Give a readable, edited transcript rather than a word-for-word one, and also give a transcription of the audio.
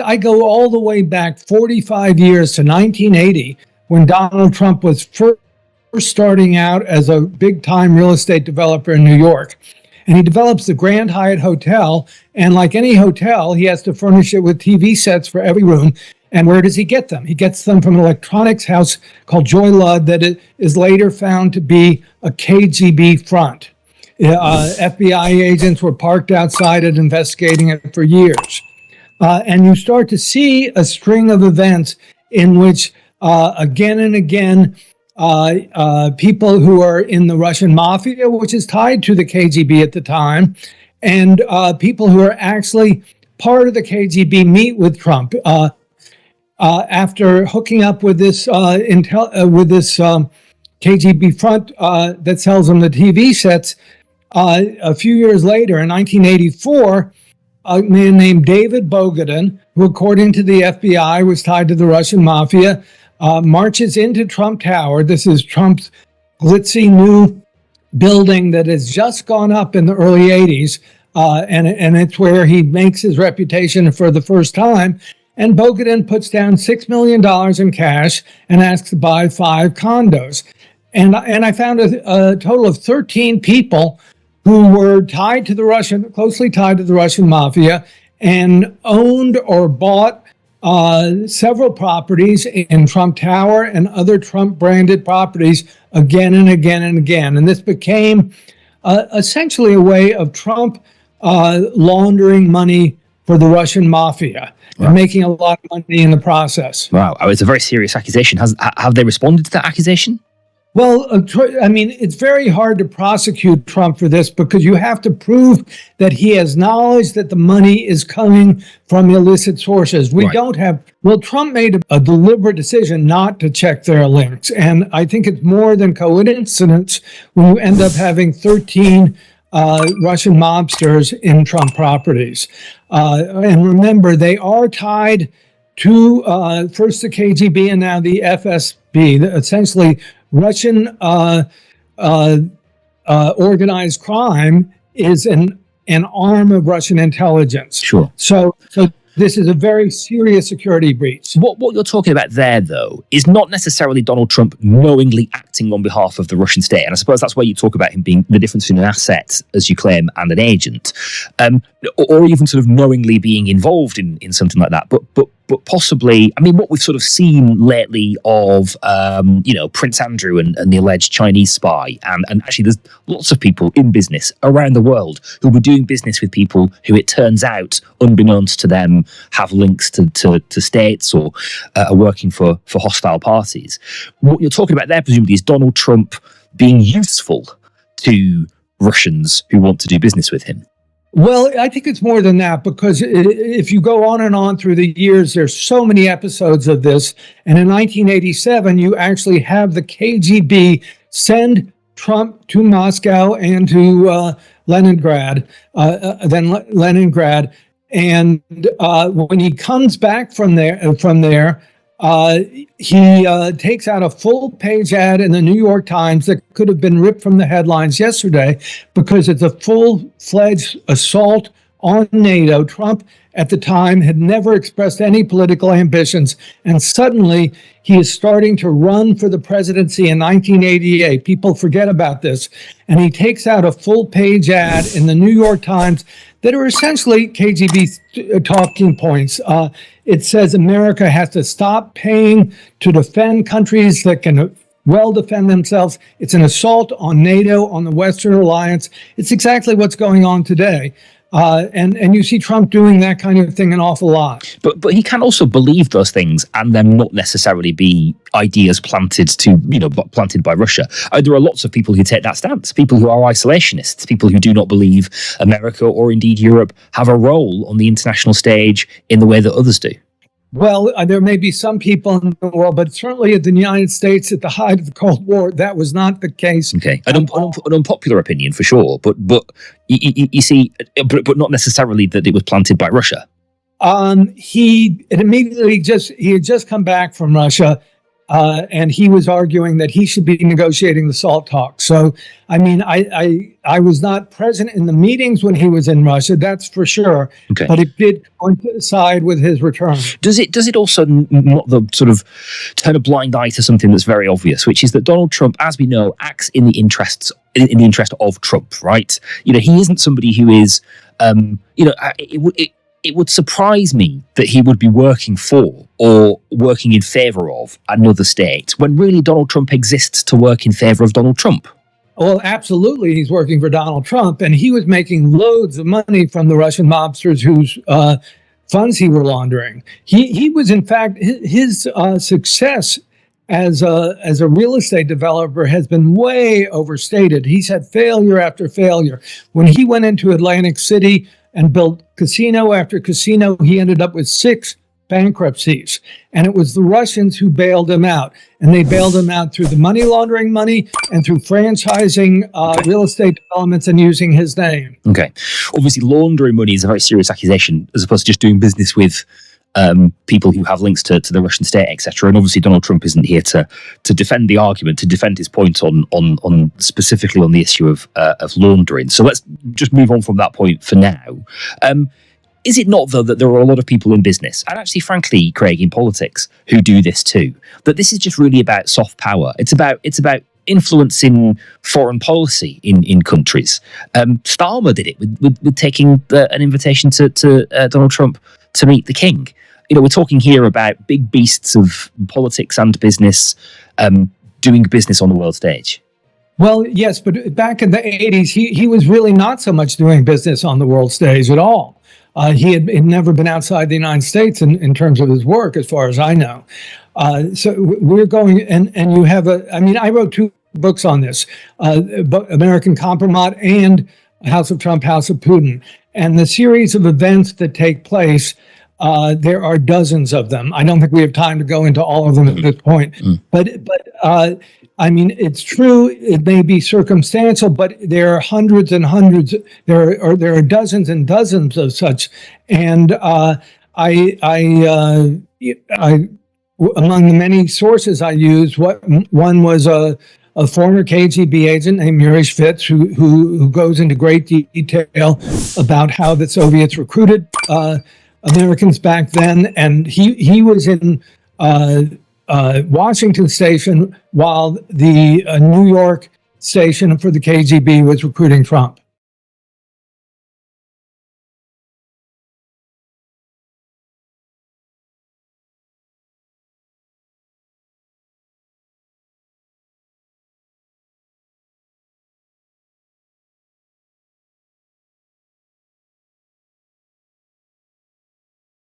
I go all the way back 45 years to 1980 when Donald Trump was first starting out as a big-time real estate developer in New York. And he develops the Grand Hyatt Hotel. And like any hotel, he has to furnish it with TV sets for every room. And where does he get them? He gets them from an electronics house called Joy Ludd that is later found to be a KGB front. FBI agents were parked outside it investigating it for years. And you start to see a string of events in which again and again, people who are in the Russian mafia, which is tied to the KGB at the time, and people who are actually part of the KGB meet with Trump after hooking up with this KGB front that sells them the TV sets. A few years later, in 1984, a man named David Bogatin, who according to the FBI was tied to the Russian mafia, marches into Trump Tower. This is Trump's glitzy new building that has just gone up in the early 80s, and it's where he makes his reputation for the first time. And Bogatin puts down $6 million in cash and asks to buy 5 condos. And I found a total of 13 people who were closely tied to the Russian mafia and owned or bought several properties in Trump Tower and other Trump-branded properties again and again and again. And this became essentially a way of Trump laundering money for the Russian mafia and making a lot of money in the process. Wow, it's a very serious accusation. Have they responded to that accusation? Well, I mean, it's very hard to prosecute Trump for this because you have to prove that he has knowledge that the money is coming from illicit sources. Trump made a deliberate decision not to check their links. And I think it's more than coincidence when you end up having 13 Russian mobsters in Trump properties. And remember, they are tied to first the KGB and now the FSB, essentially Russian organized crime is an arm of Russian intelligence. Sure. So this is a very serious security breach. What you're talking about there, though, is not necessarily Donald Trump knowingly acting on behalf of the Russian state. And I suppose that's where you talk about him being the difference between an asset, as you claim, and an agent, or even sort of knowingly being involved in something like that. But possibly, I mean, what we've sort of seen lately of, Prince Andrew and the alleged Chinese spy, and actually there's lots of people in business around the world who were doing business with people who, it turns out, unbeknownst to them, have links to states or are working for hostile parties. What you're talking about there, presumably, is Donald Trump being useful to Russians who want to do business with him. Well, I think it's more than that, because if you go on and on through the years, there's so many episodes of this. And in 1987, you actually have the KGB send Trump to Moscow and to Leningrad. And when he comes back from there, he takes out a full-page ad in the New York Times that could have been ripped from the headlines yesterday because it's a full-fledged assault on NATO. Trump, at the time, had never expressed any political ambitions, and suddenly he is starting to run for the presidency in 1988. People forget about this. And he takes out a full-page ad in the New York Times that are essentially KGB talking points. It says America has to stop paying to defend countries that can well defend themselves. It's an assault on NATO, on the Western alliance. It's exactly what's going on today. And you see Trump doing that kind of thing an awful lot. But he can also believe those things and them not necessarily be ideas planted by Russia. There are lots of people who take that stance, people who are isolationists, people who do not believe America or indeed Europe have a role on the international stage in the way that others do. Well, there may be some people in the world, but certainly in the United States at the height of the Cold War, that was not the case. Okay, an unpopular opinion for sure, but you see, but not necessarily that it was planted by Russia. He had just come back from Russia, and he was arguing that he should be negotiating the SALT talks. So, I mean, I was not present in the meetings when he was in Russia, that's for sure. Okay. But it did coincide with his return. Does it also not the sort of turn a blind eye to something that's very obvious, which is that Donald Trump, as we know, acts in the interest of Trump, right? You know, he isn't somebody who is, it would surprise me that he would be working for or working in favor of another state when really Donald Trump exists to work in favor of Donald Trump. Well, absolutely, he's working for Donald Trump, and he was making loads of money from the Russian mobsters whose funds he were laundering. He was, in fact, his success as a real estate developer has been way overstated. He's had failure after failure. When he went into Atlantic City and built casino after casino, he ended up with 6 bankruptcies. And it was the Russians who bailed him out. And they bailed him out through the money laundering money and through franchising real estate developments and using his name. Okay. Obviously, laundering money is a very serious accusation as opposed to just doing business with people who have links to the Russian state, etc. And obviously, Donald Trump isn't here to defend the argument, to defend his point on specifically on the issue of laundering. So let's just move on from that point for now. Is it not, though, that there are a lot of people in business, and actually, frankly, Craig, in politics, who do this too? That this is just really about soft power. It's about influencing foreign policy in countries. Starmer did it with taking an invitation to Donald Trump to meet the king. You know, we're talking here about big beasts of politics and business doing business on the world stage. Well, yes, but back in the 80s, he was really not so much doing business on the world stage at all. He had never been outside the United States in terms of his work, as far as I know. So we're going, and you have I wrote 2 books on this, American Compromat and House of Trump, House of Putin. And the series of events that take place, there are dozens of them. I don't think we have time to go into all of them at this point. But it's true, it may be circumstantial, but there are hundreds and hundreds, there are dozens and dozens of such. And among the many sources I use, one was a former KGB agent named Yuri Shvets, who goes into great detail about how the Soviets recruited Americans back then, and he was in Washington Station while the New York station for the KGB was recruiting Trump.